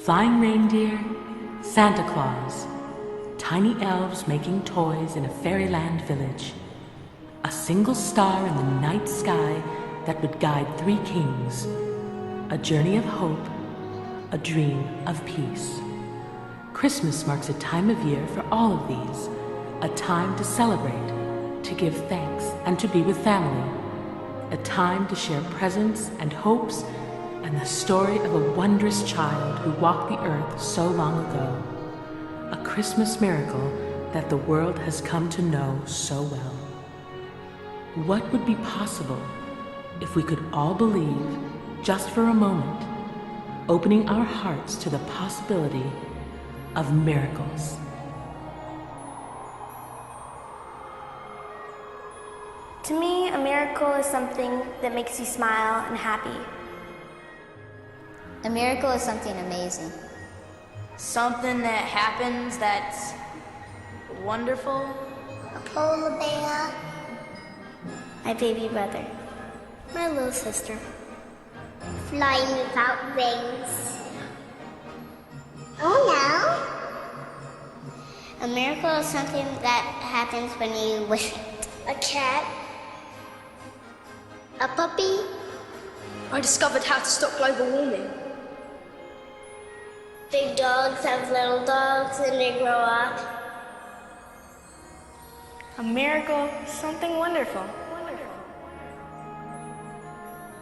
Flying reindeer, Santa Claus, tiny elves making toys in a fairyland village, a single star in the night sky that would guide three kings, a journey of hope, a dream of peace. Christmas marks a time of year for all of these, a time to celebrate, to give thanks, and to be with family, a time to share presents and hopes and the story of a wondrous child who walked the earth so long ago, a Christmas miracle that the world has come to know so well. What would be possible if we could all believe, just for a moment, opening our hearts to the possibility of miracles? To me, a miracle is something that makes you smile and happy. A miracle is something amazing. Something that happens that's wonderful. A polar bear. My baby brother. My little sister. Flying without wings. Oh no. A miracle is something that happens when you wish it. A cat. A puppy. I discovered how to stop global warming. Big dogs have little dogs and they grow up. A miracle is something wonderful.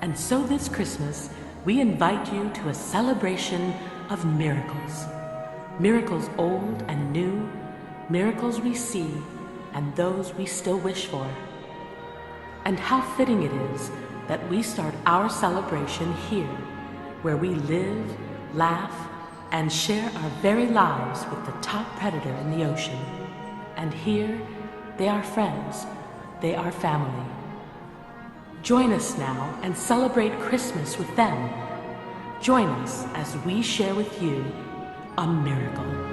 And so this Christmas, we invite you to a celebration of miracles. Miracles old and new, miracles we see, and those we still wish for. And how fitting it is that we start our celebration here, where we live, laugh, and share our very lives with the top predator in the ocean. And here, they are friends, they are family. Join us now and celebrate Christmas with them. Join us as we share with you a miracle.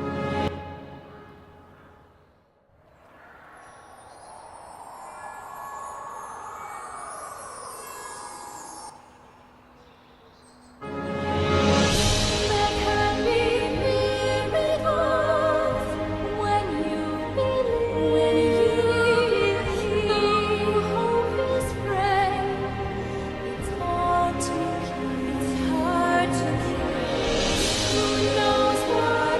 Who knows what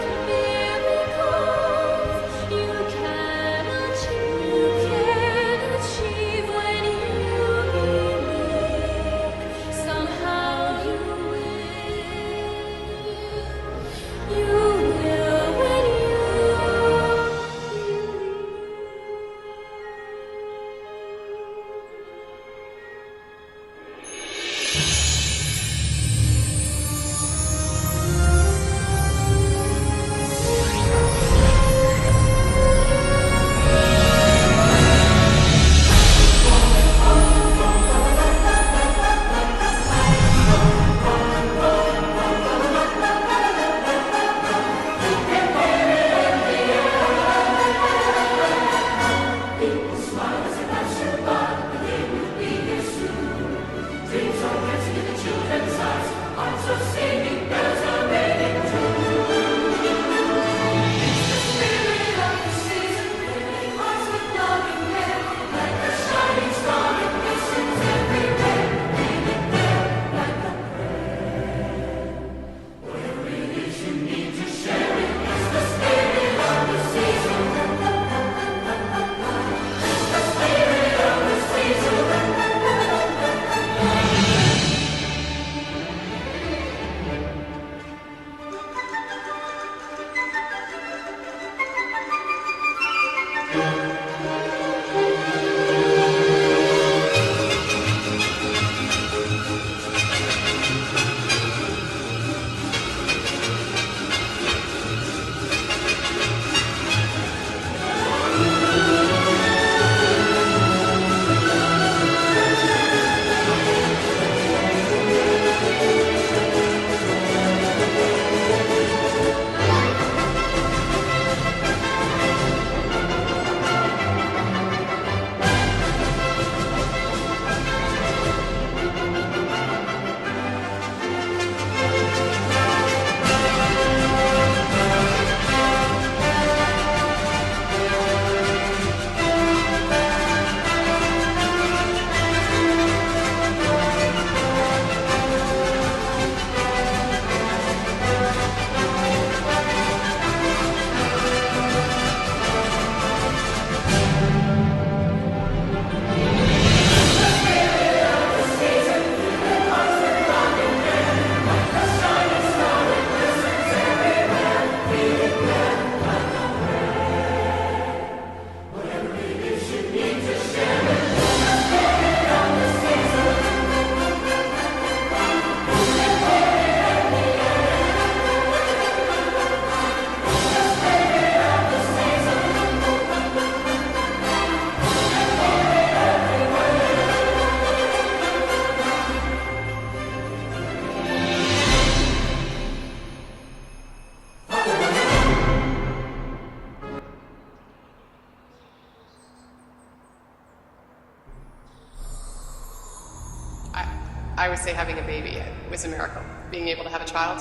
I would say having a baby was a miracle. Being able to have a child.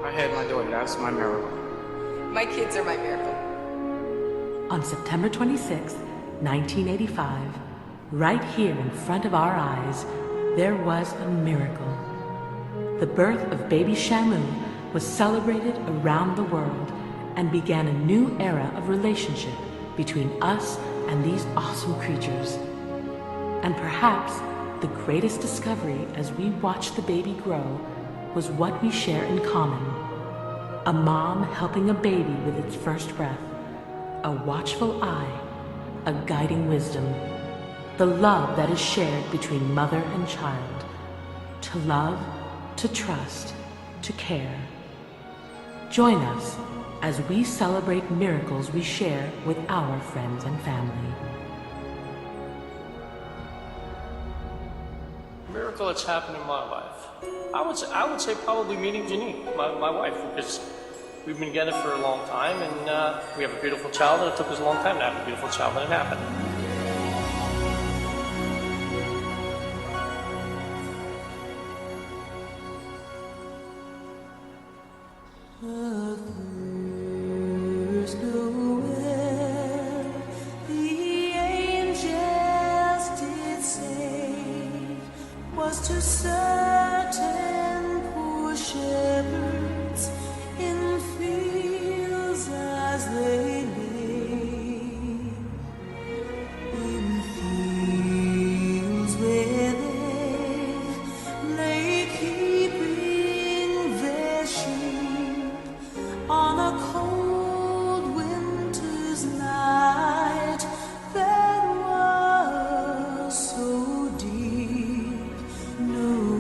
I had my daughter, that's my miracle. My kids are my miracle. On September 26, 1985, right here in front of our eyes, there was a miracle. The birth of baby Shamu was celebrated around the world and began a new era of relationship between us and these awesome creatures. And perhaps the greatest discovery as we watch the baby grow was what we share in common. A mom helping a baby with its first breath, a watchful eye, a guiding wisdom, the love that is shared between mother and child, to love, to trust, to care. Join us as we celebrate miracles we share with our friends and family. Miracle that's happened in my life. I would say probably meeting Janine, my wife, because we've been together for a long time, and we have a beautiful child, and it took us a long time to have a beautiful child, and it happened. To certain poor shepherds in fields as they lay, in fields where they lay keeping their sheep on a cold winter's night that was so deep. No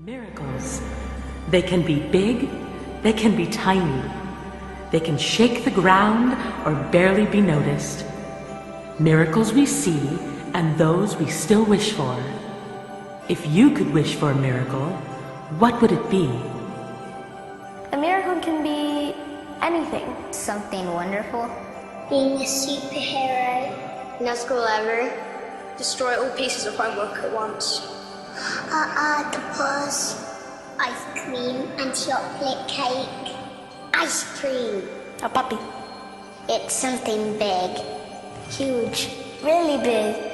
Miracles. They can be big, they can be tiny. They can shake the ground or barely be noticed. Miracles we see and those we still wish for. If you could wish for a miracle, what would it be? A miracle can be anything. Something wonderful. Being a superhero. No school ever. Destroy all pieces of homework at once. Octopus. Ice cream and chocolate cake. Ice cream. A puppy. It's something big. Huge. Really big.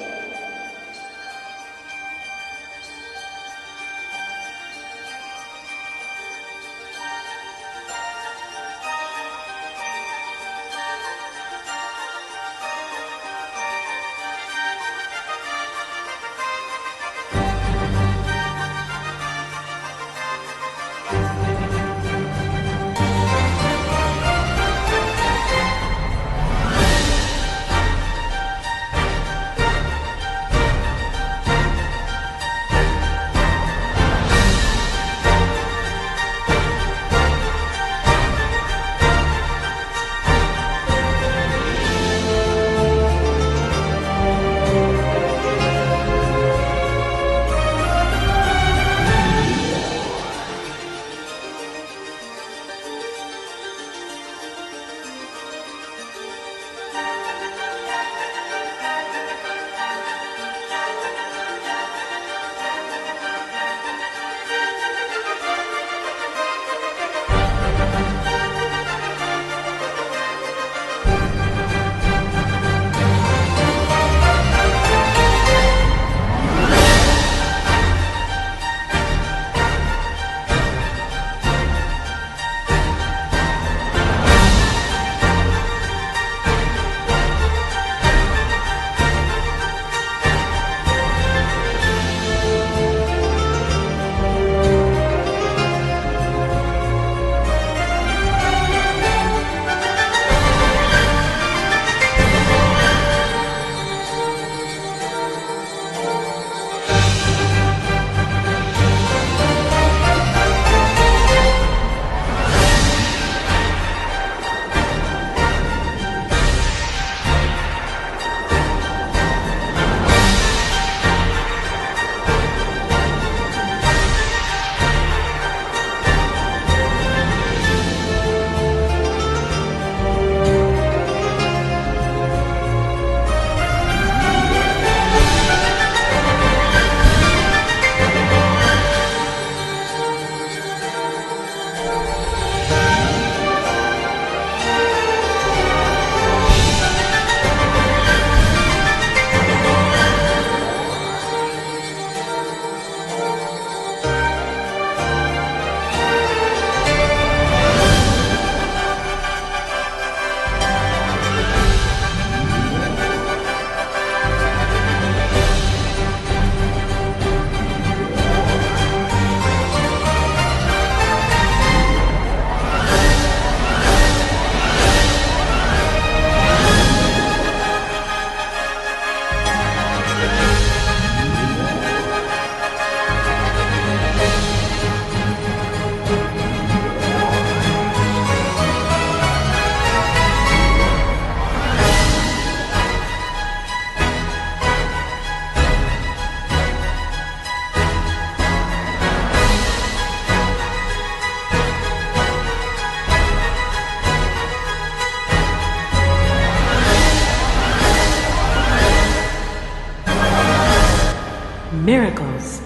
Miracles.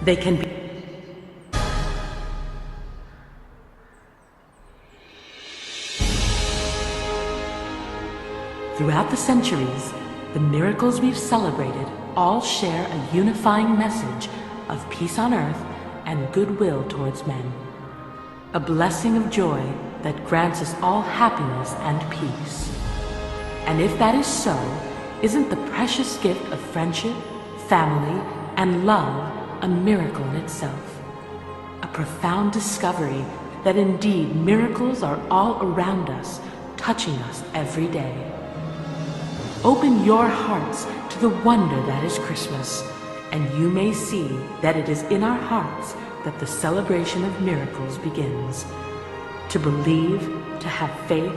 They can be. Throughout the centuries, the miracles we've celebrated all share a unifying message of peace on earth and goodwill towards men. A blessing of joy that grants us all happiness and peace. And if that is so, isn't the precious gift of friendship, family, and love a miracle in itself? A profound discovery that indeed miracles are all around us, touching us every day. Open your hearts to the wonder that is Christmas, and you may see that it is in our hearts that the celebration of miracles begins. To believe, to have faith,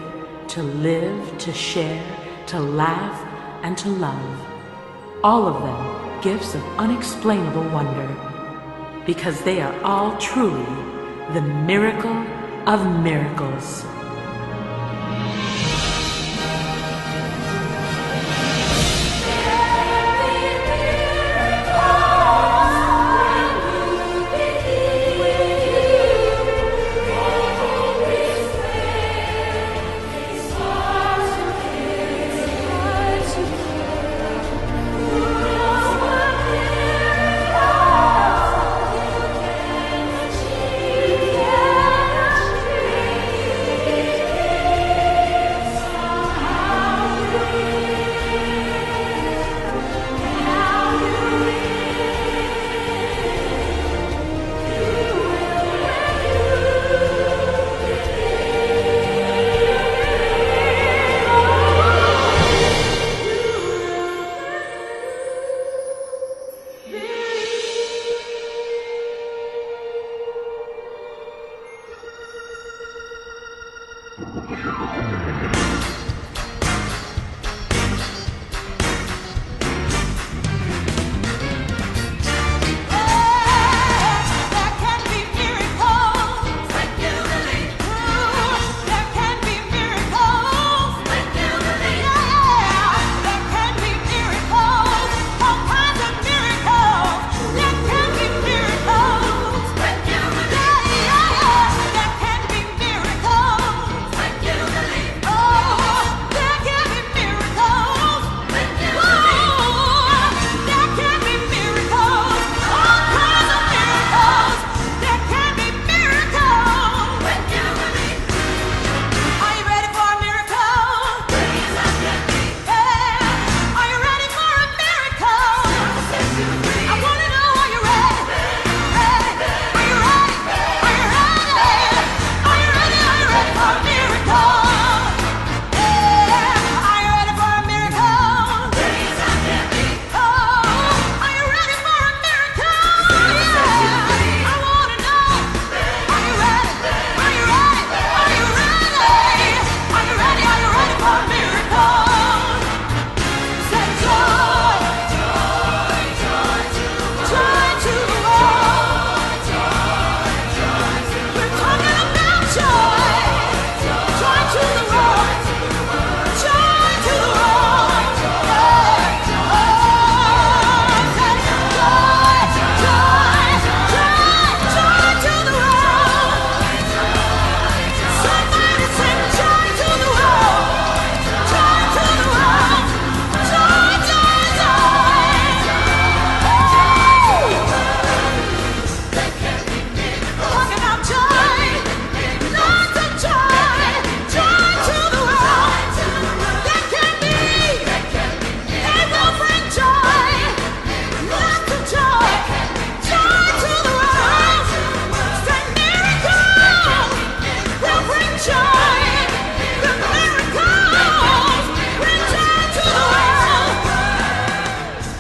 to live, to share, to laugh, and to love. All of them gifts of unexplainable wonder, because they are all truly the miracle of miracles.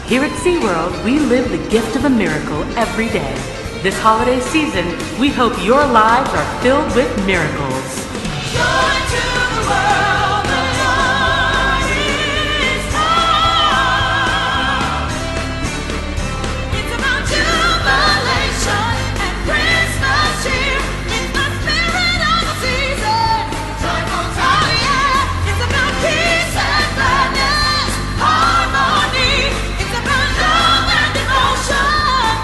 Here at SeaWorld, we live the gift of a miracle every day. This holiday season, we hope your lives are filled with miracles. Joy to the world, the Lord is come. It's about jubilation and Christmas cheer. It's the spirit of the season. Joyful time, yeah. It's about peace and gladness, harmony. It's about love and devotion.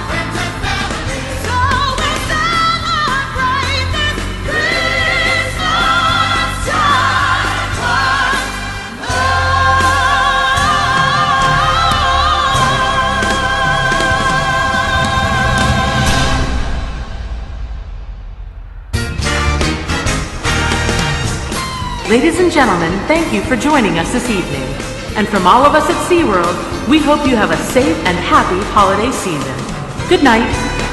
Friends and family. So we celebrate this Christmas time once Ladies and gentlemen, thank you for joining us this evening. And from all of us at SeaWorld, we hope you have a safe and happy holiday season. Good night.